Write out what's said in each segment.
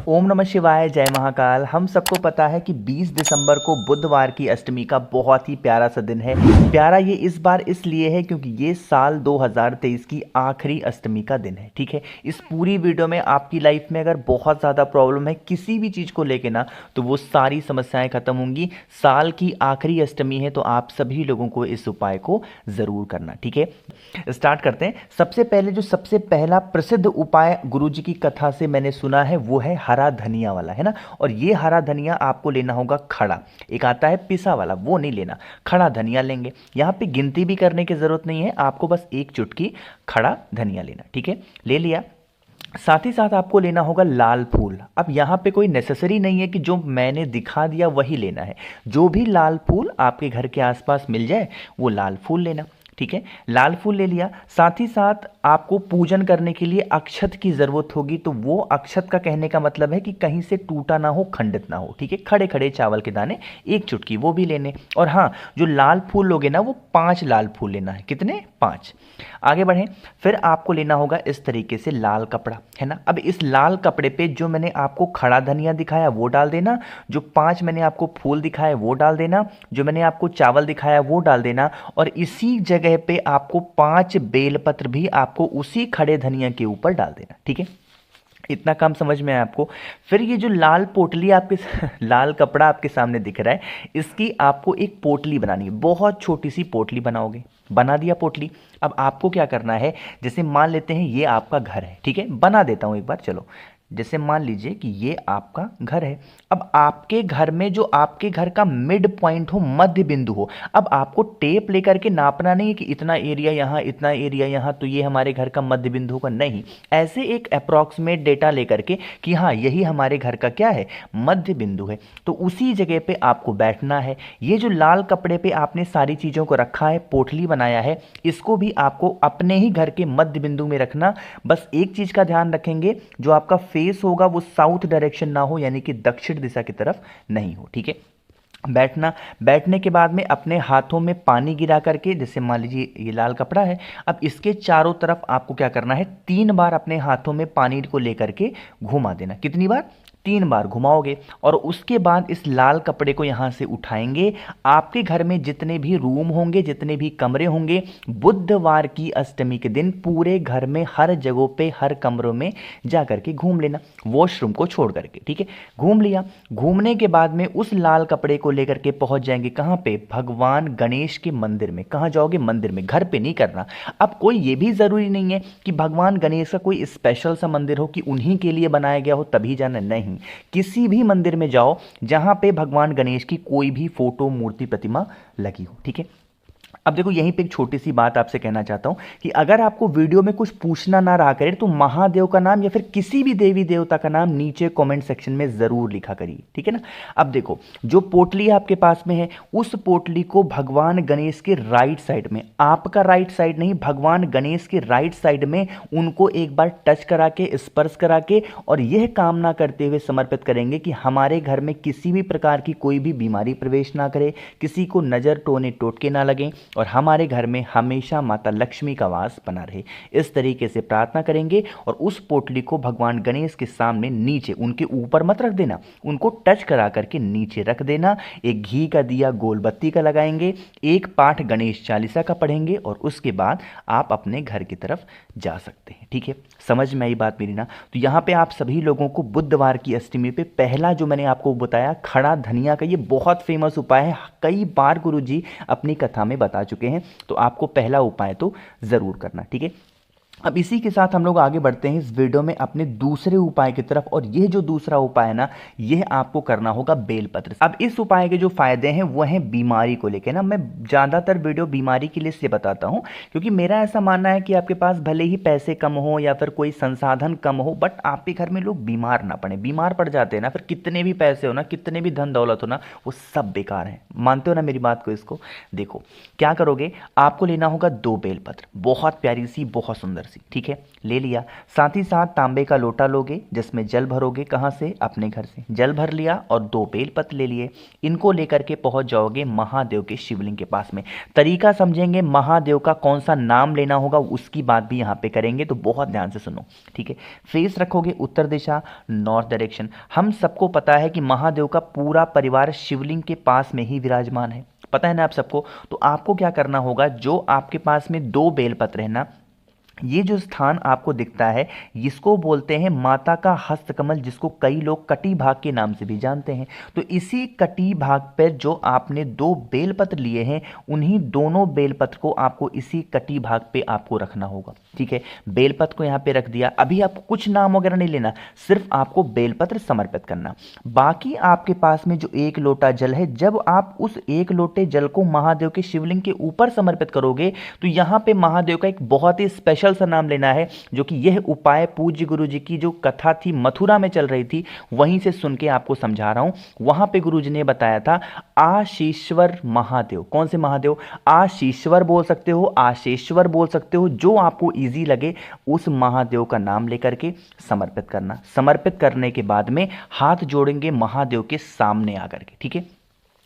ओम नमः शिवाय, जय महाकाल। हम सबको पता है कि 20 दिसंबर को बुधवार की अष्टमी का बहुत ही प्यारा सा दिन है। प्यारा ये इस बार इसलिए है क्योंकि ये साल 2023 की आखिरी अष्टमी का दिन है। ठीक है, इस पूरी वीडियो में आपकी लाइफ में अगर बहुत ज़्यादा प्रॉब्लम है किसी भी चीज़ को लेके ना, तो वो सारी समस्याएं खत्म होंगी। साल की आखिरी अष्टमी है तो आप सभी लोगों को इस उपाय को ज़रूर करना। ठीक है, स्टार्ट करते हैं। सबसे पहले जो सबसे पहला प्रसिद्ध उपाय गुरुजी की कथा से मैंने सुना है वो है हरा धनिया वाला, है ना। और ये हरा धनिया आपको लेना होगा खड़ा। एक आता है पिसा वाला, वो नहीं लेना, खड़ा धनिया लेंगे। यहाँ पे गिनती भी करने की जरूरत नहीं है, आपको बस एक चुटकी खड़ा धनिया लेना। ठीक है, ले लिया। साथ ही साथ आपको लेना होगा लाल फूल। अब यहाँ पे कोई नेसेसरी नहीं है कि जो मैंने दिखा दिया वही लेना है, जो भी लाल फूल आपके घर के आसपास मिल जाए वो लाल फूल लेना। ठीक है, लाल फूल ले लिया। साथ ही साथ आपको पूजन करने के लिए अक्षत की ज़रूरत होगी, तो वो अक्षत का कहने का मतलब है कि कहीं से टूटा ना हो, खंडित ना हो। ठीक है, खड़े खड़े चावल के दाने एक चुटकी वो भी लेने। और हाँ, जो लाल फूल लोगे ना वो 5 लाल फूल लेना है। कितने? 5। आगे बढ़ें। फिर आपको लेना होगा इस तरीके से लाल कपड़ा, है ना। अब इस लाल कपड़े पे जो मैंने आपको खड़ा धनिया दिखाया वो डाल देना, जो 5 मैंने आपको फूल दिखाए वो डाल देना, जो मैंने आपको चावल दिखाया वो डाल देना। और इसी जगह पे आपको 5 बेलपत्र भी आपको उसी खड़े धनिया के ऊपर डाल देना। ठीक है, इतना काम समझ में आया आपको। फिर ये जो लाल पोटली आपके लाल कपड़ा आपके सामने दिख रहा है, इसकी आपको एक पोटली बनानी है। बहुत छोटी सी पोटली बनाओगे। बना दिया पोटली। अब आपको क्या करना है, जैसे मान लेते हैं ये आपका घर है। ठीक है, बना देता हूं एक बार, चलो। जैसे मान लीजिए कि ये आपका घर है। अब आपके घर में जो आपके घर का मिड पॉइंट हो, मध्य बिंदु हो, अब आपको टेप लेकर के नापना नहीं है कि इतना एरिया यहाँ, इतना एरिया यहाँ, तो ये हमारे घर का मध्य बिंदु होगा, नहीं। ऐसे एक अप्रॉक्सीमेट डेटा लेकर के कि हाँ यही हमारे घर का क्या है, मध्य बिंदु है, तो उसी जगह पे आपको बैठना है। ये जो लाल कपड़े पे आपने सारी चीज़ों को रखा है, पोटली बनाया है, इसको भी आपको अपने ही घर के मध्य बिंदु में रखना। बस एक चीज़ का ध्यान रखेंगे, जो आपका फेस होगा वो साउथ डायरेक्शन ना हो, यानी कि दक्षिण दिशा की तरफ नहीं हो। ठीक है, बैठना। बैठने के बाद में अपने हाथों में पानी गिरा करके, जैसे मान लीजिए ये लाल कपड़ा है, अब इसके चारों तरफ आपको क्या करना है, 3 बार अपने हाथों में पानी को लेकर के घुमा देना। कितनी बार? 3 बार घुमाओगे। और उसके बाद इस लाल कपड़े को यहां से उठाएंगे। आपके घर में जितने भी रूम होंगे, जितने भी कमरे होंगे, बुधवार की अष्टमी के दिन पूरे घर में हर जगहों पे, हर कमरों में जा करके घूम लेना, वॉशरूम को छोड़ करके। ठीक है, घूम लिया। घूमने के बाद में उस लाल कपड़े को लेकर के पहुंच जाएंगे कहां पे, भगवान गणेश के मंदिर में। कहां जाओगे? मंदिर में, घर पे नहीं करना। अब कोई ये भी जरूरी नहीं है कि भगवान गणेश का कोई स्पेशल सा मंदिर हो कि उन्हीं के लिए बनाया गया हो तभी जाना, नहीं। किसी भी मंदिर में जाओ जहां पे भगवान गणेश की कोई भी फोटो, मूर्ति, प्रतिमा लगी हो। ठीक है, अब देखो यहीं पे एक छोटी सी बात आपसे कहना चाहता हूं कि अगर आपको वीडियो में कुछ पूछना ना रहा करे तो महादेव का नाम या फिर किसी भी देवी देवता का नाम नीचे कमेंट सेक्शन में जरूर लिखा करिए। ठीक है ना। अब देखो, जो पोटली आपके पास में है, उस पोटली को भगवान गणेश के राइट साइड में, आपका राइट साइड नहीं, भगवान गणेश के राइट साइड में उनको एक बार टच करा के, स्पर्श करा के, और यह कामना करते हुए समर्पित करेंगे कि हमारे घर में किसी भी प्रकार की कोई भी बीमारी प्रवेश ना करे, किसी को नजर, टोने, टोटके ना लगे, और हमारे घर में हमेशा माता लक्ष्मी का वास बना रहे। इस तरीके से प्रार्थना करेंगे और उस पोटली को भगवान गणेश के सामने नीचे, उनके ऊपर मत रख देना, उनको टच करा करके नीचे रख देना। एक घी का दिया गोल बत्ती का लगाएंगे, एक पाठ गणेश चालीसा का पढ़ेंगे और उसके बाद आप अपने घर की तरफ जा सकते हैं। ठीक है, समझ में आई बात मेरी ना। तो यहाँ पे आप सभी लोगों को बुधवार की अष्टमी पे पहला जो मैंने आपको बताया खड़ा धनिया का, ये बहुत फेमस उपाय है, कई बार गुरुजी अपनी कथा में बता चुके हैं, तो आपको पहला उपाय तो जरूर करना। ठीक है, अब इसी के साथ हम लोग आगे बढ़ते हैं इस वीडियो में अपने दूसरे उपाय की तरफ। और यह जो दूसरा उपाय है ना, यह आपको करना होगा बेलपत्र। अब इस उपाय के जो फायदे हैं वो हैं बीमारी को लेकर ना। मैं ज़्यादातर वीडियो बीमारी के लिए इसलिए बताता हूं क्योंकि मेरा ऐसा मानना है कि आपके पास भले ही पैसे कम हो या फिर कोई संसाधन कम हो, बट आपके घर में लोग बीमार ना पड़े। बीमार पड़ जाते हैं ना, फिर कितने भी पैसे हो ना, कितने भी धन दौलत हो ना, वो सब बेकार है। मानते हो ना मेरी बात को? इसको देखो, क्या करोगे, आपको लेना होगा 2 बेलपत्र, बहुत प्यारी सी, बहुत सुंदर चतुर्दशी। ठीक है, ले लिया। साथ ही साथ तांबे का लोटा लोगे जिसमें जल भरोगे, कहाँ से? अपने घर से। जल भर लिया और 2 बेलपत्र ले लिए। इनको लेकर के पहुंच जाओगे महादेव के शिवलिंग के पास में। तरीका समझेंगे, महादेव का कौन सा नाम लेना होगा उसकी बात भी यहाँ पे करेंगे, तो बहुत ध्यान से सुनो। ठीक है, फेस रखोगे उत्तर दिशा, नॉर्थ डायरेक्शन। हम सबको पता है कि महादेव का पूरा परिवार शिवलिंग के पास में ही विराजमान है, पता है ना आप सबको। तो आपको क्या करना होगा, जो आपके पास में 2 बेलपत्र है ना, ये जो स्थान आपको दिखता है इसको बोलते हैं माता का हस्तकमल, जिसको कई लोग कटी भाग के नाम से भी जानते हैं। तो इसी कटी भाग पर जो आपने 2 बेलपत्र लिए हैं, उन्हीं दोनों बेलपत्र को आपको इसी कटी भाग पे आपको रखना होगा। ठीक है, बेलपत्र को यहाँ पे रख दिया। अभी आपको कुछ नाम वगैरह नहीं लेना, सिर्फ आपको बेलपत्र समर्पित करना। बाकी आपके पास में जो 1 लोटा जल है, जब आप उस 1 लोटे जल को महादेव के शिवलिंग के ऊपर समर्पित करोगे, तो यहाँ पे महादेव का एक बहुत ही स्पेशल सा नाम लेना है, जो कि यह उपाय पूज्य गुरु जी की जो कथा थी मथुरा में चल रही थी, वहीं से सुन के आपको समझा रहा हूं। वहां पे गुरु जी ने बताया था आशीश्वर महादेव। कौन से महादेव? आशीश्वर बोल सकते हो, आशेश्वर बोल सकते हो, जो आपको इजी लगे उस महादेव का नाम लेकर के समर्पित करना। समर्पित करने के बाद में हाथ जोड़ेंगे महादेव के सामने आकर के। ठीक है,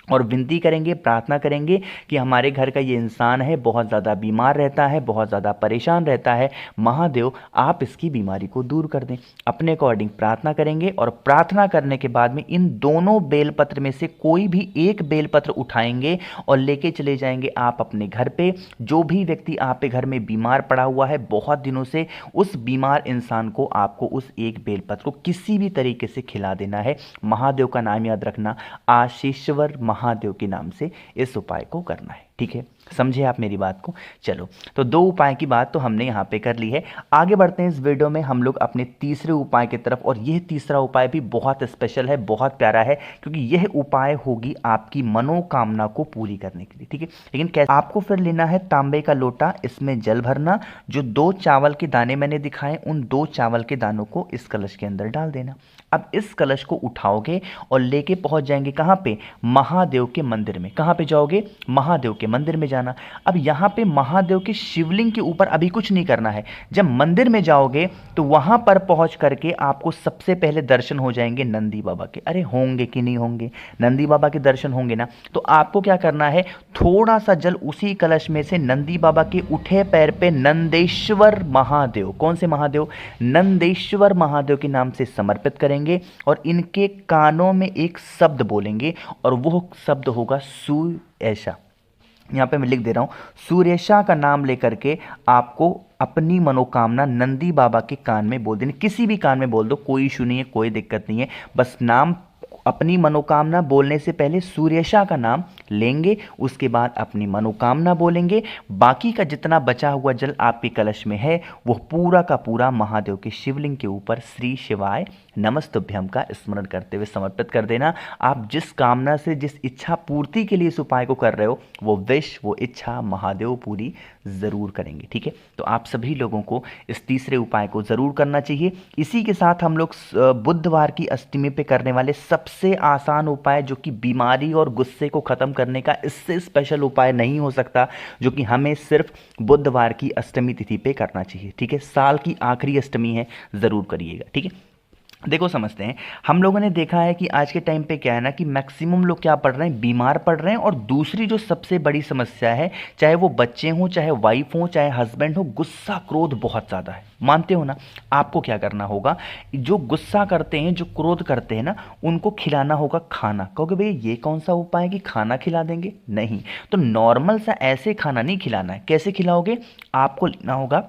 और विनती करेंगे, प्रार्थना करेंगे कि हमारे घर का ये इंसान है, बहुत ज़्यादा बीमार रहता है, बहुत ज़्यादा परेशान रहता है, महादेव आप इसकी बीमारी को दूर कर दें। अपने अकॉर्डिंग प्रार्थना करेंगे और प्रार्थना करने के बाद में इन दोनों बेलपत्र में से कोई भी एक बेलपत्र उठाएंगे और लेके चले जाएंगे आप अपने घर पे। जो भी व्यक्ति आपके घर में बीमार पड़ा हुआ है बहुत दिनों से, उस बीमार इंसान को आपको उस एक बेलपत्र को किसी भी तरीके से खिला देना है। महादेव का नाम याद रखना, आशीश्वर महादेव के नाम से इस उपाय को करना है। ठीक है, समझे आप मेरी बात को। चलो, तो 2 उपाय की बात तो हमने यहाँ पे कर ली है। आगे बढ़ते हैं इस वीडियो में हम लोग अपने तीसरे उपाय की तरफ, और यह तीसरा उपाय भी बहुत स्पेशल है, बहुत प्यारा है, क्योंकि यह उपाय होगी आपकी मनोकामना को पूरी करने के लिए। ठीक है, लेकिन कैसे? आपको फिर लेना है तांबे का लोटा, इसमें जल भरना, जो 2 चावल के दाने मैंने दिखाए उन 2 चावल के दानों को इस कलश के अंदर डाल देना। अब इस कलश को उठाओगे और लेके पहुंच जाएंगे कहाँ पे? महादेव के मंदिर में। कहाँ पे जाओगे? महादेव के मंदिर में जाना। अब यहाँ पे महादेव के शिवलिंग के ऊपर अभी कुछ नहीं करना है। जब मंदिर में जाओगे तो वहां पर पहुंच करके आपको सबसे पहले दर्शन हो जाएंगे नंदी बाबा के। अरे होंगे कि नहीं होंगे? नंदी बाबा के दर्शन होंगे ना। तो आपको क्या करना है, थोड़ा सा जल उसी कलश में से नंदी बाबा के उठे पैर पे नंदेश्वर महादेव, कौन से महादेव? नंदेश्वर महादेव के नाम से समर्पित करेंगे और इनके कानों में एक शब्द बोलेंगे, और वो शब्द होगा सूर्येशा। यहाँ पे मैं लिख दे रहा हूँ, सूर्येशा का नाम लेकर के आपको अपनी मनोकामना नंदी बाबा के कान में बोल देनी। किसी भी कान में बोल दो, कोई इशू नहीं है, कोई दिक्कत नहीं है। बस नाम, अपनी मनोकामना बोलने से पहले सूर्येशा का नाम लेंगे, उसके बाद अपनी मनोकामना बोलेंगे। बाकी का जितना बचा हुआ जल आपके कलश में है वो पूरा का पूरा महादेव के शिवलिंग के ऊपर श्री शिवाय नमस्तुभ्यम का स्मरण करते हुए समर्पित कर देना। आप जिस कामना से, जिस इच्छा पूर्ति के लिए इस उपाय को कर रहे हो, वो विश, वो इच्छा महादेव पूरी जरूर करेंगे। ठीक है, तो आप सभी लोगों को इस तीसरे उपाय को जरूर करना चाहिए। इसी के साथ हम लोग बुधवार की अष्टमी पे करने वाले सबसे आसान उपाय, जो कि बीमारी और गुस्से को खत्म करने का इससे स्पेशल उपाय नहीं हो सकता, जो कि हमें सिर्फ बुधवार की अष्टमी तिथि पे करना चाहिए। ठीक है, साल की आखिरी अष्टमी है, जरूर करिएगा। ठीक है, देखो समझते हैं। हम लोगों ने देखा है कि आज के टाइम पे क्या है ना, कि मैक्सिमम लोग क्या पढ़ रहे हैं, बीमार पड़ रहे हैं। और दूसरी जो सबसे बड़ी समस्या है, चाहे वो बच्चे हों, चाहे वाइफ हो, चाहे हस्बैंड हो, गुस्सा क्रोध बहुत ज़्यादा है। मानते हो ना? आपको क्या करना होगा, जो गुस्सा करते हैं, जो क्रोध करते हैं ना, उनको खिलाना होगा खाना। कहोगे भैया ये कौन सा उपाय है कि खाना खिला देंगे? नहीं, तो नॉर्मल सा ऐसे खाना नहीं खिलाना है। कैसे खिलाओगे? आपको लेना होगा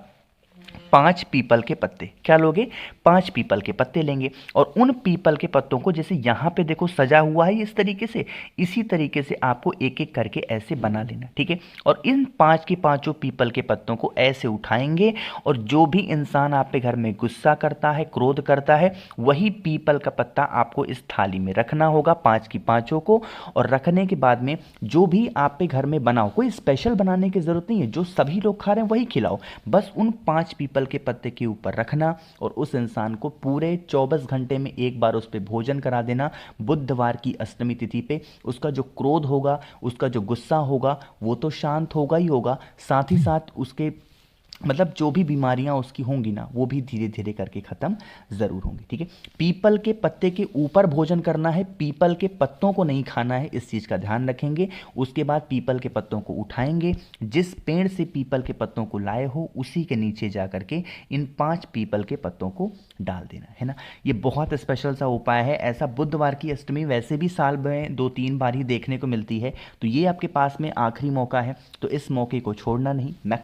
5 पीपल के पत्ते। क्या लोगे? 5 पीपल के पत्ते लेंगे, और उन पीपल के पत्तों को, जैसे यहाँ पे देखो सजा हुआ है इस तरीके से, इसी तरीके से आपको एक एक करके ऐसे बना लेना। ठीक है, और इन 5 के 5 पीपल के पत्तों को ऐसे उठाएंगे, और जो भी इंसान आप पे घर में गुस्सा करता है, क्रोध करता है, वही पीपल का पत्ता आपको इस थाली में रखना होगा, 5 की 5 को। और रखने के बाद में जो भी आप पे घर में बनाओ, कोई स्पेशल बनाने की जरूरत नहीं है, जो सभी लोग खा रहे हैं वही खिलाओ। बस उन 5 पीपल के पत्ते के ऊपर रखना, और उस इंसान को पूरे 24 घंटे में एक बार उस पे भोजन करा देना। बुधवार की अष्टमी तिथि पे उसका जो क्रोध होगा, उसका जो गुस्सा होगा, वो तो शांत होगा ही होगा, साथ ही साथ उसके मतलब जो भी बीमारियां उसकी होंगी ना वो भी धीरे धीरे करके ख़त्म ज़रूर होंगी। ठीक है, पीपल के पत्ते के ऊपर भोजन करना है, पीपल के पत्तों को नहीं खाना है, इस चीज़ का ध्यान रखेंगे। उसके बाद पीपल के पत्तों को उठाएंगे, जिस पेड़ से पीपल के पत्तों को लाए हो उसी के नीचे जा करके इन 5 पीपल के पत्तों को डाल देना है ना। ये बहुत स्पेशल सा उपाय है। ऐसा बुधवार की अष्टमी वैसे भी साल में 2-3 बार ही देखने को मिलती है, तो ये आपके पास में आखिरी मौका है, तो इस मौके को छोड़ना नहीं। मैं